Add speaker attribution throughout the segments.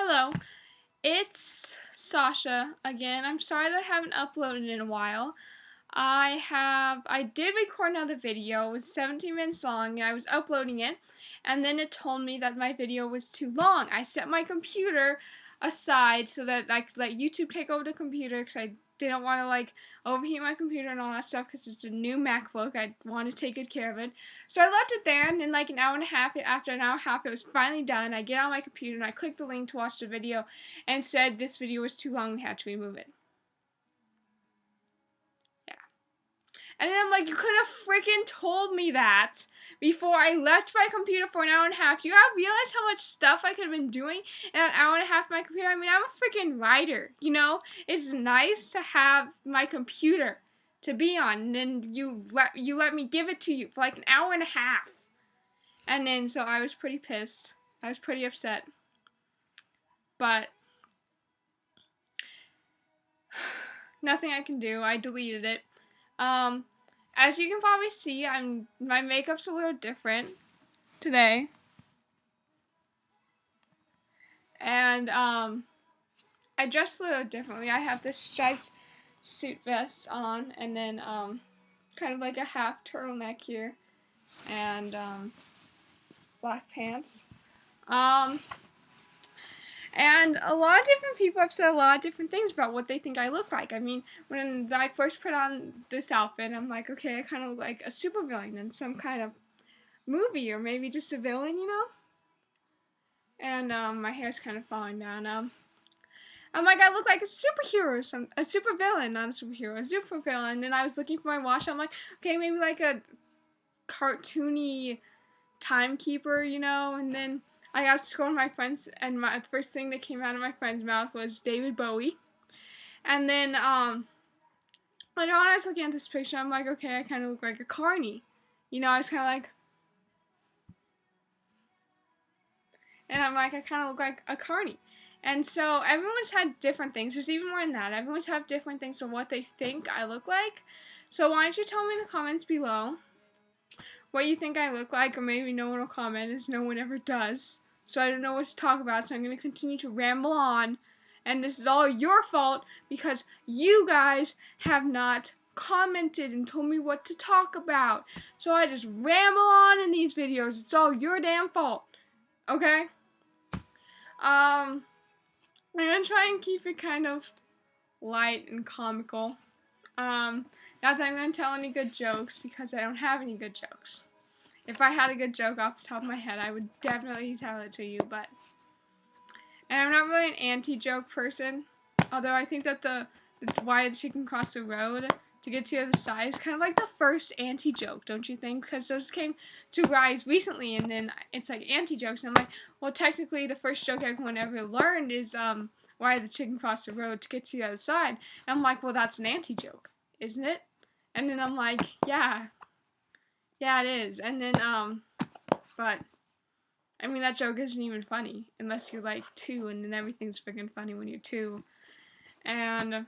Speaker 1: Hello, it's Sasha again. I'm sorry that I haven't uploaded in a while. I did record another video. It was 17 minutes long and I was uploading it, and then it told me that my video was too long. I set my computer aside so that I could let YouTube take over the computer because I didn't want to overheat my computer and all that stuff because it's a new MacBook. I want to take good care of it. So I left it there, and then an hour and a half, after an hour and a half, it was finally done. I get on my computer and I clicked the link to watch the video and said this video was too long and had to remove it. And then I'm like, you could have freaking told me that before I left my computer for an hour and a half. Do you guys realize how much stuff I could have been doing in an hour and a half on my computer? I mean, I'm a freaking writer, you know? It's nice to have my computer to be on, and then you let me give it to you for an hour and a half. And then, so I was pretty pissed. I was pretty upset. But nothing I can do. I deleted it. As you can probably see, my makeup's a little different today. And, I dress a little differently. I have this striped suit vest on, and then, kind of like a half turtleneck here, and, black pants. And a lot of different people have said a lot of different things about what they think I look like. I mean, when I first put on this outfit, I'm like, okay, I kind of look like a supervillain in some kind of movie, or maybe just a villain, you know? And, my hair's kind of falling down. I'm like, I look like a superhero, a supervillain, not a superhero, a supervillain. And then I was looking for my watch, I'm like, okay, maybe like a cartoony timekeeper, you know? And then I got to go to my friends, and my first thing that came out of my friend's mouth was David Bowie. And then, I know when I was looking at this picture, I'm like, okay, I kind of look like a carny. You know, I was kind of like, and I'm like, I kind of look like a carny. And so everyone's had different things. There's even more than that. Everyone's had different things of what they think I look like. So why don't you tell me in the comments below what you think I look like, or maybe no one will comment, as no one ever does. So I don't know what to talk about, so I'm going to continue to ramble on. And this is all your fault, because you guys have not commented and told me what to talk about. So I just ramble on in these videos. It's all your damn fault. Okay? I'm going to try and keep it kind of light and comical. Not that I'm going to tell any good jokes, because I don't have any good jokes. If I had a good joke off the top of my head, I would definitely tell it to you, but... And I'm not really an anti-joke person, although I think that the why the chicken crossed the road to get to the other side is kind of like the first anti-joke, don't you think? Because those came to rise recently, and then it's like anti-jokes, and I'm like, well, technically the first joke everyone ever learned is, why the chicken crossed the road to get to the other side. And I'm like, well, that's an anti-joke, isn't it? And then I'm like, yeah, it is. And then, but, I mean, that joke isn't even funny, unless you're, 2, and then everything's freaking funny when you're 2. And, if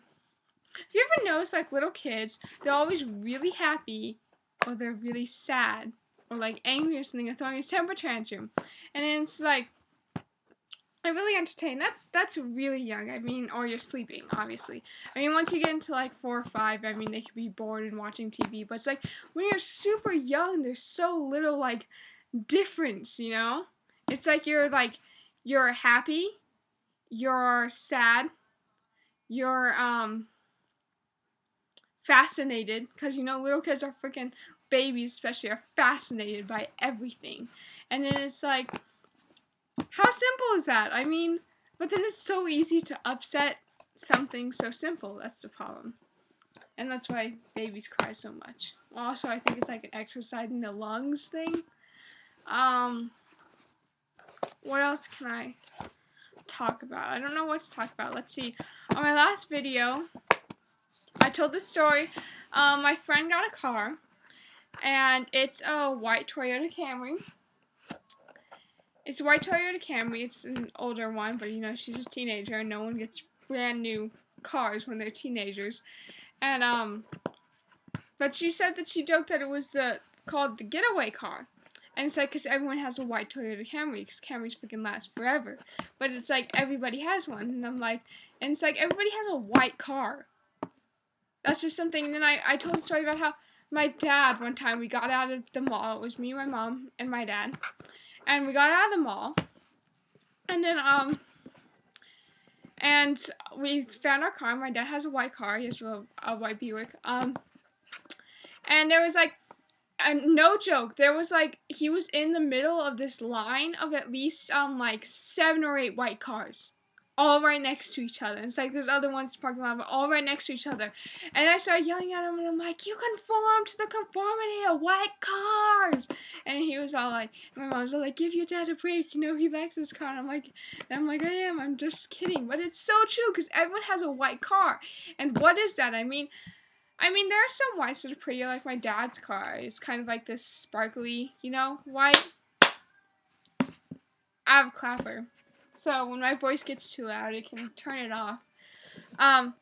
Speaker 1: you ever notice, little kids, they're always really happy, or they're really sad, or, angry or something, or throwing a temper tantrum. And then it's I'm really entertained. That's really young. I mean, or you're sleeping, obviously. I mean, once you get into 4 or 5, I mean, they could be bored and watching TV. But it's when you're super young, there's so little difference, you know? It's you're happy, you're sad, you're fascinated, because little kids are freaking babies, especially, are fascinated by everything. And then it's how simple is that? I mean, but then it's so easy to upset something so simple. That's the problem. And that's why babies cry so much. Also, I think it's an exercising the lungs thing. What else can I talk about? I don't know what to talk about. Let's see. On my last video, I told the story. My friend got a car, and it's a white Toyota Camry. It's a white Toyota Camry. It's an older one, but she's a teenager, and no one gets brand new cars when they're teenagers. And but she said that she joked that it was called the getaway car. And it's like, because everyone has a white Toyota Camry, because Camrys freaking last forever. But it's like, everybody has one. And I'm like, and it's like, everybody has a white car. That's just something. And then I told the story about how my dad, one time, we got out of the mall. It was me, my mom, and my dad. And we got out of the mall. And then, and we found our car. My dad has a white car. He has a white Buick. And there was like, no joke, there was like, he was in the middle of this line of at least, like 7 or 8 white cars. All right next to each other. It's like there's other ones in the parking lot, but all right next to each other. And I started yelling at him, and I'm like, you conform to the conformity of white cars. And he was all like, my mom was all like, give your dad a break, you know, he likes his car. And I'm like, I'm just kidding. But it's so true, because everyone has a white car. And what is that? I mean, there are some whites that are pretty, like my dad's car. It's kind of like this sparkly, you know, white. I have a clapper. So when my voice gets too loud, I can turn it off. That's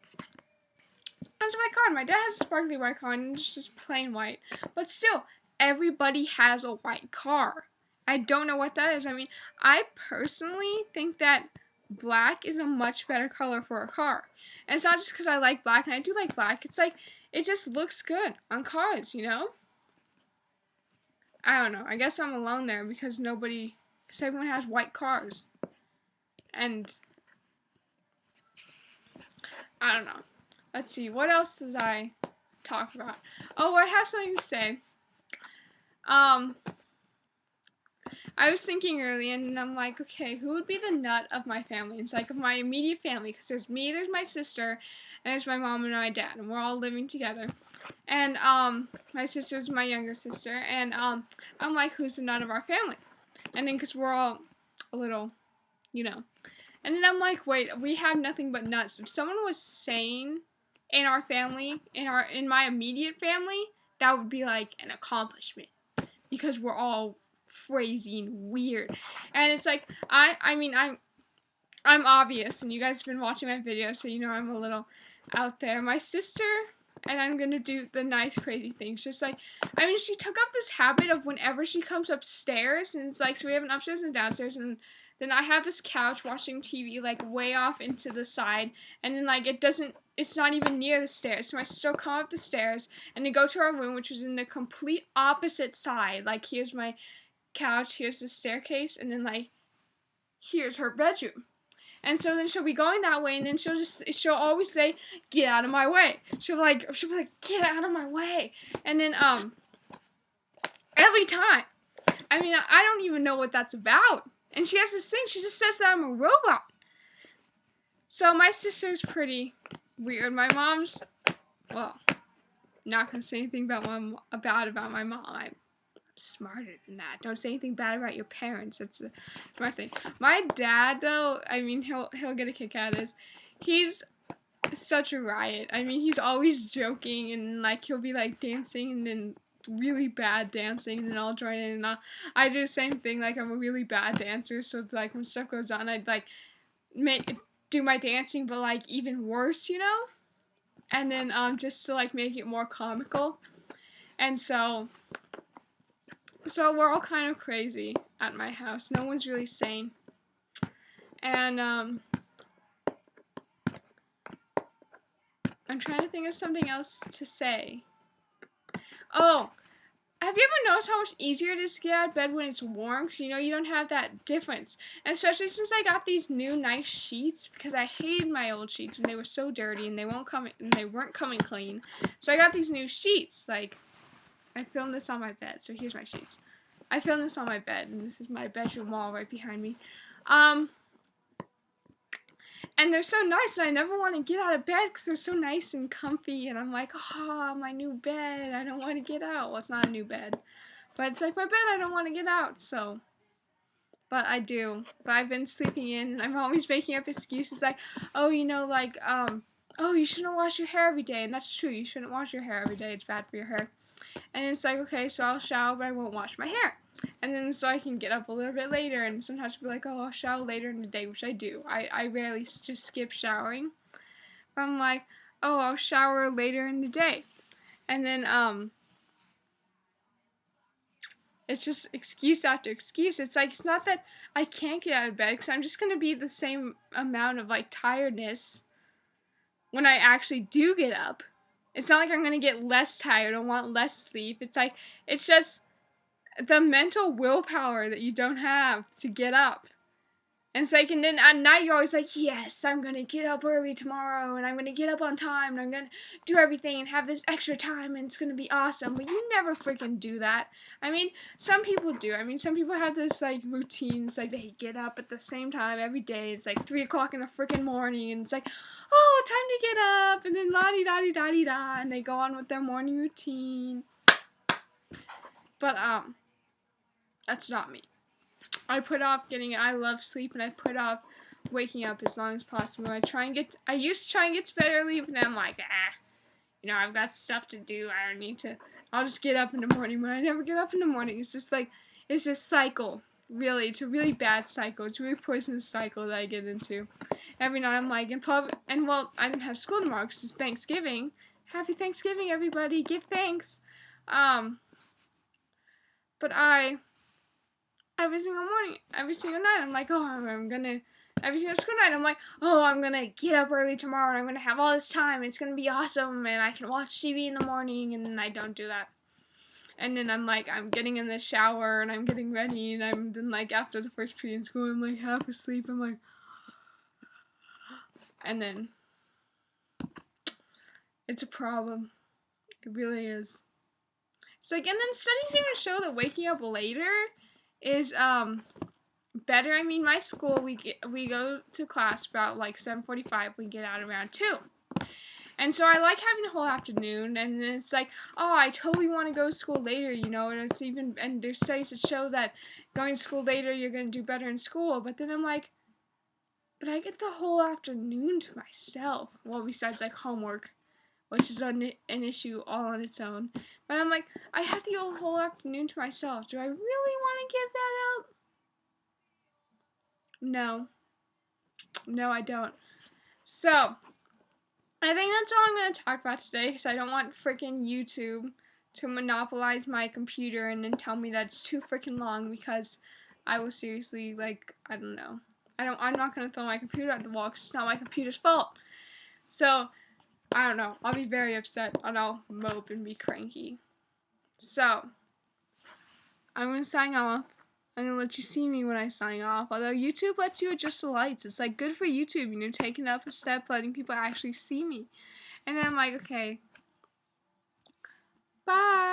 Speaker 1: my car. My dad has a sparkly white car, and it's just plain white. But still, everybody has a white car. I don't know what that is. I mean, I personally think that black is a much better color for a car. And it's not just because I like black, and I do like black. It's like, it just looks good on cars, you know? I don't know. I guess I'm alone there because everyone has white cars. And I don't know. Let's see. What else did I talk about? Oh, I have something to say. I was thinking earlier, and I'm like, okay, who would be the nut of my family? It's like of my immediate family, because there's me, there's my sister, and there's my mom and my dad, and we're all living together. And my sister's my younger sister, and I'm like, who's the nut of our family? And then, because we're all a little, you know. And then I'm like, wait, we have nothing but nuts. If someone was sane in our family, in my immediate family, that would be like an accomplishment. Because we're all crazy and weird. And it's like, I'm obvious, and you guys have been watching my videos, so you know I'm a little out there. My sister, and I'm gonna do the nice crazy things, just like, she took up this habit of whenever she comes upstairs, and it's like, so we have an upstairs and downstairs, and then I have this couch watching TV, like, way off into the side, and then, like, it's not even near the stairs, so my sister will come up the stairs, and then go to our room, which was in the complete opposite side. Like, here's my couch, here's the staircase, and then, like, here's her bedroom. And so then she'll be going that way, and then she'll always say, get out of my way. She'll be like, get out of my way. And then, every time. I don't even know what that's about. And she has this thing, she just says that I'm a robot. So my sister's pretty weird. My mom's, well, not gonna say anything about my mom. I'm smarter than that. Don't say anything bad about your parents. That's a smart thing. My dad, though, he'll get a kick out of this. He's such a riot. He's always joking, and like he'll be like dancing, and then really bad dancing, and then I'll join in, and I do the same thing. Like, I'm a really bad dancer, so like when stuff goes on, I'd like do my dancing, but like even worse, you know. And then just to like make it more comical, and so we're all kind of crazy at my house. No one's really sane. And I'm trying to think of something else to say. Oh, have you ever noticed how much easier it is to get out of bed when it's warm? Because, you know, you don't have that difference. And especially since I got these new nice sheets, because I hated my old sheets, and they were so dirty, and they weren't coming clean. So I got these new sheets. Like, I filmed this on my bed, so here's my sheets. I filmed this on my bed, and this is my bedroom wall right behind me. And they're so nice, and I never want to get out of bed because they're so nice and comfy, and I'm like, oh, my new bed, I don't want to get out. Well, it's not a new bed, but it's like my bed, I don't want to get out, so, but I do. But I've been sleeping in, and I'm always making up excuses like, oh, you know, like, oh, you shouldn't wash your hair every day, and that's true, you shouldn't wash your hair every day, it's bad for your hair. And it's like, okay, so I'll shower, but I won't wash my hair. And then so I can get up a little bit later, and sometimes I'll be like, oh, I'll shower later in the day, which I do. I rarely just skip showering. But I'm like, oh, I'll shower later in the day. And then, it's just excuse after excuse. It's like, it's not that I can't get out of bed, because I'm just going to be the same amount of, like, tiredness when I actually do get up. It's not like I'm going to get less tired or want less sleep. It's like, it's just the mental willpower that you don't have to get up. And it's like, and then at night you're always like, yes, I'm going to get up early tomorrow, and I'm going to get up on time, and I'm going to do everything and have this extra time, and it's going to be awesome. But you never freaking do that. I mean, some people do. I mean, some people have this, like, routines, like, they get up at the same time every day. It's like 3 o'clock in the freaking morning, and it's like, oh, time to get up, and then la-di-da-di-da-di-da, and they go on with their morning routine. But, that's not me. I put off I love sleep, and I put off waking up as long as possible. I used to try and get to bed early, but then I'm like, I've got stuff to do. I don't need to, I'll just get up in the morning. But I never get up in the morning. It's just like, it's this cycle. Really, it's a really bad cycle. It's a really poisonous cycle that I get into. Every night I'm like, well, I didn't have school tomorrow because it's Thanksgiving. Happy Thanksgiving, everybody. Give thanks. But every single morning, every single night, I'm like, every single school night, I'm like, oh, I'm gonna get up early tomorrow, and I'm gonna have all this time, and it's gonna be awesome, and I can watch TV in the morning, and then I don't do that. And then I'm like, I'm getting in the shower, and I'm getting ready, and then like, after the first period in school, I'm like, half asleep, I'm like, and then, it's a problem. It really is. It's like, and then studies even show that waking up later is better. I mean, my school, we go to class about like 7:45. We get out around 2. And so I like having the whole afternoon, and it's like, oh, I totally want to go to school later, and there's studies that show that going to school later, you're going to do better in school. But then I'm like, but I get the whole afternoon to myself. Well, besides like homework, which is an issue all on its own. But I'm like, I have the whole afternoon to myself. Do I really want to give that up? No. No, I don't. So, I think that's all I'm going to talk about today, because I don't want freaking YouTube to monopolize my computer and then tell me that it's too freaking long, because I will seriously, like, I don't know. I'm not going to throw my computer at the wall, because it's not my computer's fault. So, I don't know. I'll be very upset, and I'll mope and be cranky. So, I'm going to sign off. I'm going to let you see me when I sign off. Although YouTube lets you adjust the lights. It's like good for YouTube, taking up a step, letting people actually see me. And then I'm like, okay. Bye.